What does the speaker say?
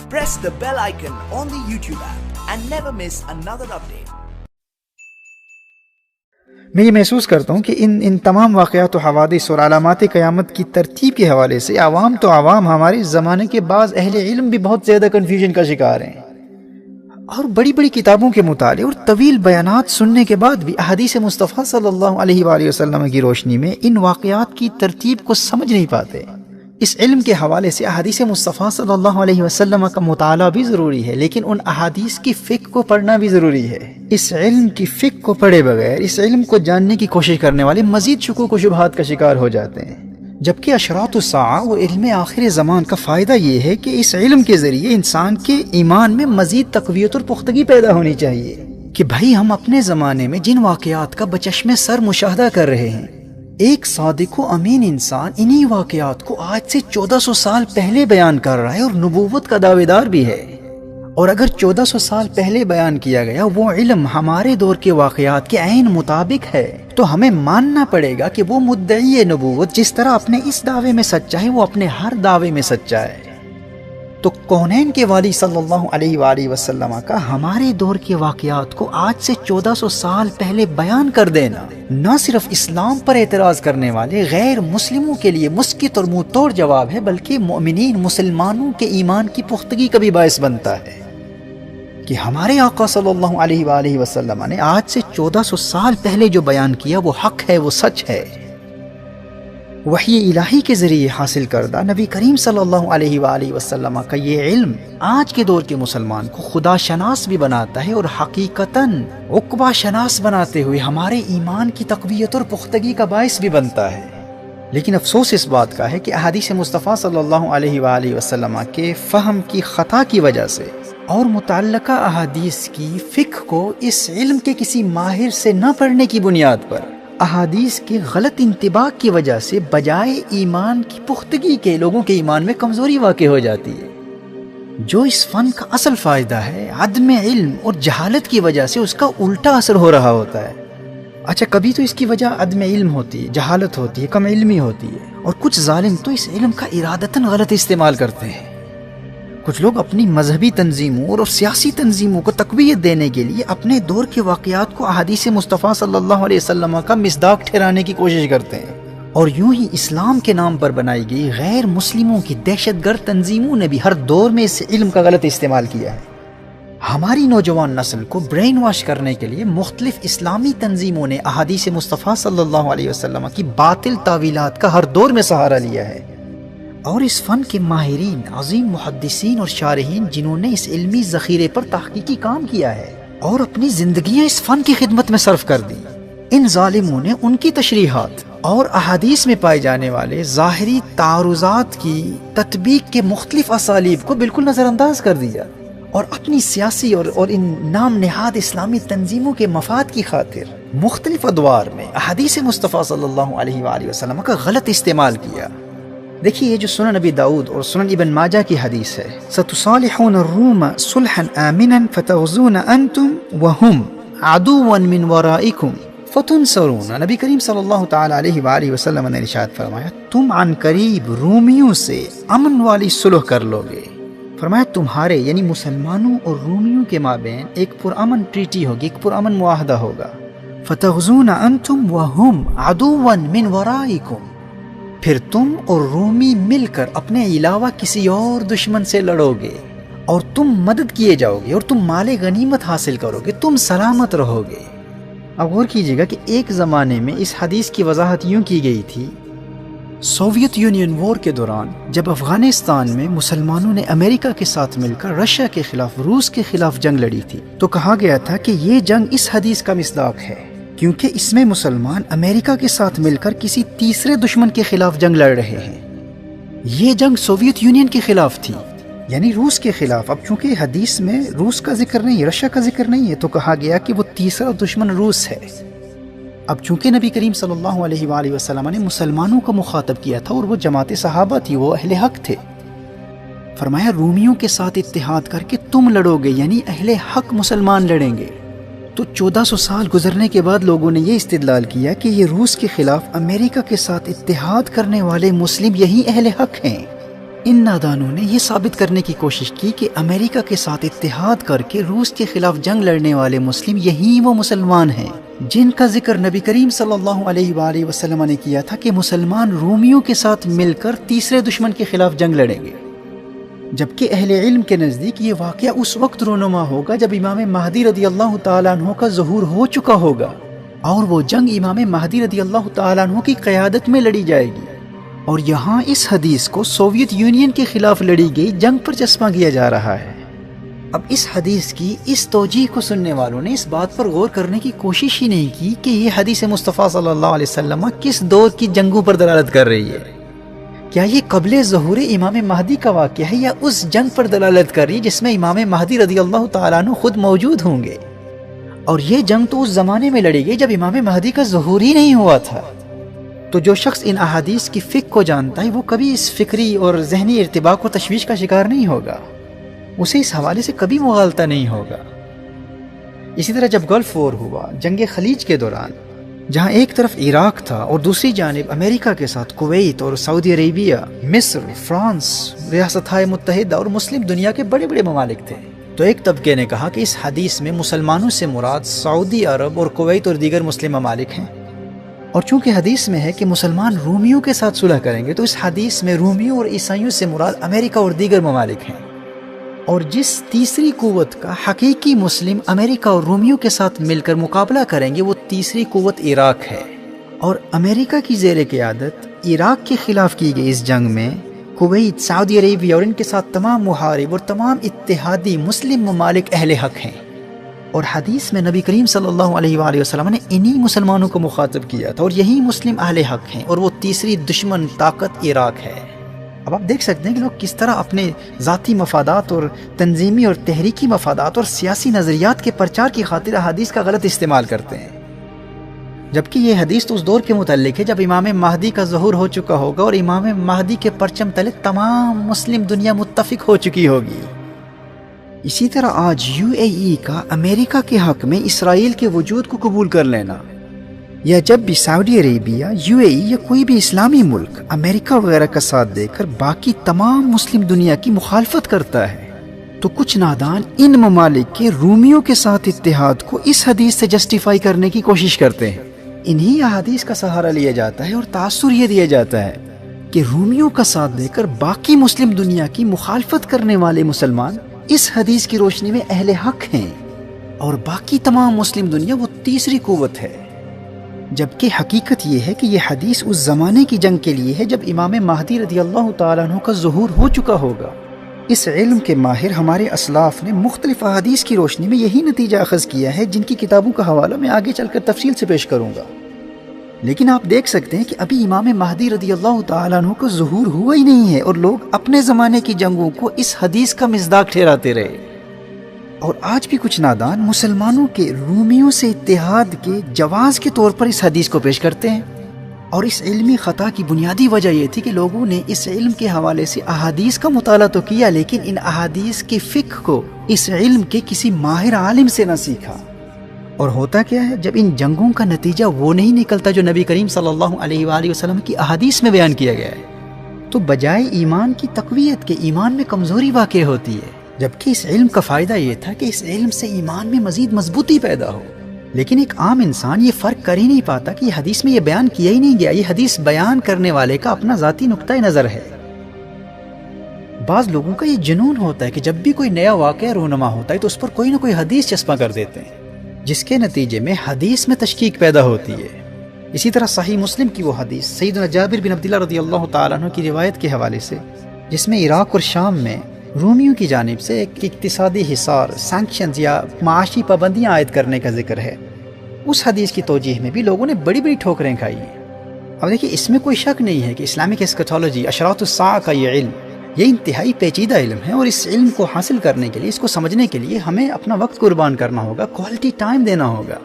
Press the bell icon on the YouTube app and never miss another update. میں یہ محسوس کرتا ہوں کہ ان تمام واقعات و حوادث اور علامات قیامت کی ترتیب کے حوالے سے عوام تو عوام، ہمارے زمانے کے بعض اہل علم بھی بہت زیادہ کنفیوژن کا شکار ہیں، اور بڑی بڑی کتابوں کے مطالعے اور طویل بیانات سننے کے بعد بھی احادیث مصطفیٰ صلی اللہ علیہ وآلہ وسلم کی روشنی میں ان واقعات کی ترتیب کو سمجھ نہیں پاتے۔ اس علم کے حوالے سے احادیث مصطفیٰ صلی اللہ علیہ وسلم کا مطالعہ بھی ضروری ہے، لیکن ان احادیث کی فقہ کو پڑھنا بھی ضروری ہے۔ اس علم کی فقہ کو پڑھے بغیر اس علم کو جاننے کی کوشش کرنے والے مزید شکوک و شبہات کا شکار ہو جاتے ہیں، جبکہ اشراط الساعہ و علم آخر زمان کا فائدہ یہ ہے کہ اس علم کے ذریعے انسان کے ایمان میں مزید تقویت اور پختگی پیدا ہونی چاہیے کہ بھائی ہم اپنے زمانے میں جن واقعات کا بچشم سر مشاہدہ کر رہے ہیں، ایک صادق و امین انسان انہی واقعات کو آج سے 1400 سال پہلے بیان کر رہا ہے اور نبوت کا دعوے دار بھی ہے، اور اگر 1400 سال پہلے بیان کیا گیا وہ علم ہمارے دور کے واقعات کے عین مطابق ہے، تو ہمیں ماننا پڑے گا کہ وہ مدعی نبوت جس طرح اپنے اس دعوے میں سچا ہے وہ اپنے ہر دعوے میں سچا ہے۔ تو کونین کے والی صلی اللہ علیہ وآلہ وسلم کا ہمارے دور کے واقعات کو آج سے 1400 سال پہلے بیان کر دینا نہ صرف اسلام پر اعتراض کرنے والے غیر مسلموں کے لیے مسکت اور منہ توڑ جواب ہے، بلکہ مومنین مسلمانوں کے ایمان کی پختگی کا بھی باعث بنتا ہے کہ ہمارے آقا صلی اللہ علیہ وآلہ وسلم نے آج سے 1400 سال پہلے جو بیان کیا وہ حق ہے، وہ سچ ہے۔ وحی الہی کے ذریعے حاصل کردہ نبی کریم صلی اللہ علیہ وآلہ وسلم کا یہ علم آج کے دور کے مسلمان کو خدا شناس بھی بناتا ہے اور حقیقتاً عقبہ شناس بناتے ہوئے ہمارے ایمان کی تقویت اور پختگی کا باعث بھی بنتا ہے۔ لیکن افسوس اس بات کا ہے کہ احادیث مصطفیٰ صلی اللہ علیہ وآلہ وسلم کے فہم کی خطا کی وجہ سے اور متعلقہ احادیث کی فقہ کو اس علم کے کسی ماہر سے نہ پڑھنے کی بنیاد پر احادیث کے غلط انطباق کی وجہ سے بجائے ایمان کی پختگی کے لوگوں کے ایمان میں کمزوری واقع ہو جاتی ہے۔ جو اس فن کا اصل فائدہ ہے، عدم علم اور جہالت کی وجہ سے اس کا الٹا اثر ہو رہا ہوتا ہے۔ اچھا، کبھی تو اس کی وجہ عدم علم ہوتی ہے، جہالت ہوتی ہے، کم علمی ہوتی ہے، اور کچھ ظالم تو اس علم کا ارادتاً غلط استعمال کرتے ہیں۔ کچھ لوگ اپنی مذہبی تنظیموں اور سیاسی تنظیموں کو تقویت دینے کے لیے اپنے دور کے واقعات کو احادیث مصطفیٰ صلی اللہ علیہ وسلم کا مصداق ٹھہرانے کی کوشش کرتے ہیں، اور یوں ہی اسلام کے نام پر بنائی گئی غیر مسلموں کی دہشت گرد تنظیموں نے بھی ہر دور میں اس علم کا غلط استعمال کیا ہے۔ ہماری نوجوان نسل کو برین واش کرنے کے لیے مختلف اسلامی تنظیموں نے احادیث مصطفیٰ صلی اللہ علیہ وسلم کی باطل تعویلات کا ہر دور میں سہارا لیا ہے، اور اس فن کے ماہرین، عظیم محدثین اور شارحین جنہوں نے اس علمی ذخیرے پر تحقیقی کام کیا ہے اور اپنی زندگیاں اس فن کی خدمت میں صرف کر دی، ان ظالموں نے ان کی تشریحات اور احادیث میں پائے جانے والے ظاہری تعارضات کی تطبیق کے مختلف اسالیب کو بالکل نظر انداز کر دیا، اور اپنی سیاسی اور ان نام نہاد اسلامی تنظیموں کے مفاد کی خاطر مختلف ادوار میں احادیث مصطفیٰ صلی اللہ علیہ وآلہ وسلم کا غلط استعمال کیا۔ دیکھیے، یہ جو سنن نبی داؤد اور سنن ابن ماجہ کی حدیث ہے، ستصالحون الروم صلحا آمنا فتغزون انتم وهم عدوا من ورائکم فتنصرون۔ نبی کریم صلی اللہ تعالی علیہ وآلہ وسلم نے ارشاد فرمایا تم عن قریب رومیوں سے امن والی صلح کر لو گے۔ فرمایا تمہارے یعنی مسلمانوں اور رومیوں کے مابین ایک پرامن ٹریٹی ہوگی، ایک پرامن معاہدہ ہوگا۔ فتغزون انتم وهم عدوا من ورائکم، پھر تم اور رومی مل کر اپنے علاوہ کسی اور دشمن سے لڑو گے، اور تم مدد کیے جاؤ گے، اور تم مال غنیمت حاصل کرو گے، تم سلامت رہو گے۔ اب غور کیجئے گا کہ ایک زمانے میں اس حدیث کی وضاحت یوں کی گئی تھی، سوویت یونین وار کے دوران جب افغانستان میں مسلمانوں نے امریکہ کے ساتھ مل کر رشیا کے خلاف، روس کے خلاف جنگ لڑی تھی، تو کہا گیا تھا کہ یہ جنگ اس حدیث کا مصداق ہے، کیونکہ اس میں مسلمان امریکہ کے ساتھ مل کر کسی تیسرے دشمن کے خلاف جنگ لڑ رہے ہیں۔ یہ جنگ سوویت یونین کے خلاف تھی، یعنی روس کے خلاف۔ اب چونکہ حدیث میں روس کا ذکر نہیں، رشیا کا ذکر نہیں ہے، تو کہا گیا کہ وہ تیسرا دشمن روس ہے۔ اب چونکہ نبی کریم صلی اللہ علیہ وآلہ وسلم نے مسلمانوں کو مخاطب کیا تھا اور وہ جماعت صحابہ تھی، وہ اہل حق تھے، فرمایا رومیوں کے ساتھ اتحاد کر کے تم لڑو گے، یعنی اہل حق مسلمان لڑیں گے۔ تو 1400 سال گزرنے کے بعد لوگوں نے یہ استدلال کیا کہ یہ روس کے خلاف امریکہ کے ساتھ اتحاد کرنے والے مسلم یہی اہل حق ہیں، ان نادانوں نے یہ ثابت کرنے کی کوشش کی کہ امریکہ کے ساتھ اتحاد کر کے روس کے خلاف جنگ لڑنے والے مسلم یہی وہ مسلمان ہیں جن کا ذکر نبی کریم صلی اللہ علیہ وآلہ وسلم نے کیا تھا کہ مسلمان رومیوں کے ساتھ مل کر تیسرے دشمن کے خلاف جنگ لڑیں گے، جبکہ اہل علم کے نزدیک یہ واقعہ اس وقت رونما ہوگا جب امام مہدی رضی اللہ تعالیٰ عنہ کا ظہور ہو چکا ہوگا، اور وہ جنگ امام مہدی رضی اللہ تعالیٰ عنہ کی قیادت میں لڑی جائے گی۔ اور یہاں اس حدیث کو سوویت یونین کے خلاف لڑی گئی جنگ پر چسپاں کیا جا رہا ہے۔ اب اس حدیث کی اس توجیہ کو سننے والوں نے اس بات پر غور کرنے کی کوشش ہی نہیں کی کہ یہ حدیث مصطفیٰ صلی اللہ علیہ وسلم کس دور کی جنگوں پر دلالت کر رہی ہے۔ کیا یہ قبل ظہور امام مہدی کا واقعہ ہے یا اس جنگ پر دلالت کر رہی ہے جس میں امام مہدی رضی اللہ تعالیٰ عنہ خود موجود ہوں گے؟ اور یہ جنگ تو اس زمانے میں لڑی گئی جب امام مہدی کا ظہور ہی نہیں ہوا تھا۔ تو جو شخص ان احادیث کی فقہ کو جانتا ہے وہ کبھی اس فکری اور ذہنی ارتباک اور تشویش کا شکار نہیں ہوگا، اسے اس حوالے سے کبھی مغالطہ نہیں ہوگا۔ اسی طرح جب گلف وار ہوا، جنگ خلیج کے دوران، جہاں ایک طرف عراق تھا اور دوسری جانب امریکہ کے ساتھ کویت اور سعودی عربیہ، مصر، فرانس، ریاستہائے متحدہ اور مسلم دنیا کے بڑے بڑے ممالک تھے، تو ایک طبقے نے کہا کہ اس حدیث میں مسلمانوں سے مراد سعودی عرب اور کویت اور دیگر مسلم ممالک ہیں، اور چونکہ حدیث میں ہے کہ مسلمان رومیوں کے ساتھ صلح کریں گے تو اس حدیث میں رومیوں اور عیسائیوں سے مراد امریکہ اور دیگر ممالک ہیں، اور جس تیسری قوت کا حقیقی مسلم امریکہ اور رومیوں کے ساتھ مل کر مقابلہ کریں گے وہ تیسری قوت عراق ہے۔ اور امریکہ کی زیر قیادت عراق کے خلاف کی گئی اس جنگ میں کویت، سعودی عربیہ اور ان کے ساتھ تمام محارب اور تمام اتحادی مسلم ممالک اہل حق ہیں، اور حدیث میں نبی کریم صلی اللہ علیہ وآلہ وسلم نے انہی مسلمانوں کو مخاطب کیا تھا، اور یہی مسلم اہل حق ہیں، اور وہ تیسری دشمن طاقت عراق ہے۔ اب آپ دیکھ سکتے ہیں کہ لوگ کس طرح اپنے ذاتی مفادات اور تنظیمی اور تحریکی مفادات اور سیاسی نظریات کے پرچار کی خاطر حدیث کا غلط استعمال کرتے ہیں، جبکہ یہ حدیث تو اس دور کے متعلق ہے جب امام مہدی کا ظہور ہو چکا ہوگا اور امام مہدی کے پرچم تلے تمام مسلم دنیا متفق ہو چکی ہوگی۔ اسی طرح آج UAE کا امریکہ کے حق میں اسرائیل کے وجود کو قبول کر لینا، یا جب بھی سعودی عربیہ، UAE یا کوئی بھی اسلامی ملک امریکہ وغیرہ کا ساتھ دے کر باقی تمام مسلم دنیا کی مخالفت کرتا ہے، تو کچھ نادان ان ممالک کے رومیوں کے ساتھ اتحاد کو اس حدیث سے جسٹیفائی کرنے کی کوشش کرتے ہیں۔ انہی احادیث کا سہارا لیا جاتا ہے اور تاثر یہ دیا جاتا ہے کہ رومیوں کا ساتھ دے کر باقی مسلم دنیا کی مخالفت کرنے والے مسلمان اس حدیث کی روشنی میں اہل حق ہیں، اور باقی تمام مسلم دنیا وہ تیسری قوت ہے، جبکہ حقیقت یہ ہے کہ یہ حدیث اس زمانے کی جنگ کے لیے ہے جب امام مہدی رضی اللہ تعالیٰ عنہ کا ظہور ہو چکا ہوگا۔ اس علم کے ماہر ہمارے اسلاف نے مختلف احادیث کی روشنی میں یہی نتیجہ اخذ کیا ہے، جن کی کتابوں کا حوالہ میں آگے چل کر تفصیل سے پیش کروں گا۔ لیکن آپ دیکھ سکتے ہیں کہ ابھی امام مہدی رضی اللہ تعالیٰ عنہ کا ظہور ہوا ہی نہیں ہے، اور لوگ اپنے زمانے کی جنگوں کو اس حدیث کا مصداق ٹھہراتے رہے۔ اور آج بھی کچھ نادان مسلمانوں کے رومیوں سے اتحاد کے جواز کے طور پر اس حدیث کو پیش کرتے ہیں، اور اس علمی خطا کی بنیادی وجہ یہ تھی کہ لوگوں نے اس علم کے حوالے سے احادیث کا مطالعہ تو کیا، لیکن ان احادیث کی فقہ کو اس علم کے کسی ماہر عالم سے نہ سیکھا۔ اور ہوتا کیا ہے، جب ان جنگوں کا نتیجہ وہ نہیں نکلتا جو نبی کریم صلی اللہ علیہ وآلہ وسلم کی احادیث میں بیان کیا گیا ہے، تو بجائے ایمان کی تقویت کے ایمان میں کمزوری واقع ہوتی ہے، جبکہ اس علم کا فائدہ یہ تھا کہ اس علم سے ایمان میں مزید مضبوطی پیدا ہو۔ لیکن ایک عام انسان یہ فرق کر ہی نہیں پاتا کہ یہ حدیث میں یہ بیان کیا ہی نہیں گیا، یہ حدیث بیان کرنے والے کا اپنا ذاتی نقطہ نظر ہے۔ بعض لوگوں کا یہ جنون ہوتا ہے کہ جب بھی کوئی نیا واقعہ رونما ہوتا ہے تو اس پر کوئی نہ کوئی حدیث چسپاں کر دیتے ہیں، جس کے نتیجے میں حدیث میں تشکیک پیدا ہوتی ہے۔ اسی طرح صحیح مسلم کی وہ حدیث سیدنا جابر بن عبداللہ رضی اللہ تعالیٰ عنہ کی روایت کے حوالے سے، جس میں عراق اور شام میں رومیوں کی جانب سے ایک اقتصادی حصار، سینکشنز یا معاشی پابندیاں عائد کرنے کا ذکر ہے، اس حدیث کی توجیہ میں بھی لوگوں نے بڑی بڑی ٹھوکریں کھائی ہیں۔ اب دیکھیے، اس میں کوئی شک نہیں ہے کہ اسلامک اسکیٹالوجی، اشراط الساعہ کا یہ علم، یہ انتہائی پیچیدہ علم ہے، اور اس علم کو حاصل کرنے کے لیے، اس کو سمجھنے کے لیے ہمیں اپنا وقت قربان کرنا ہوگا، کوالٹی ٹائم دینا ہوگا۔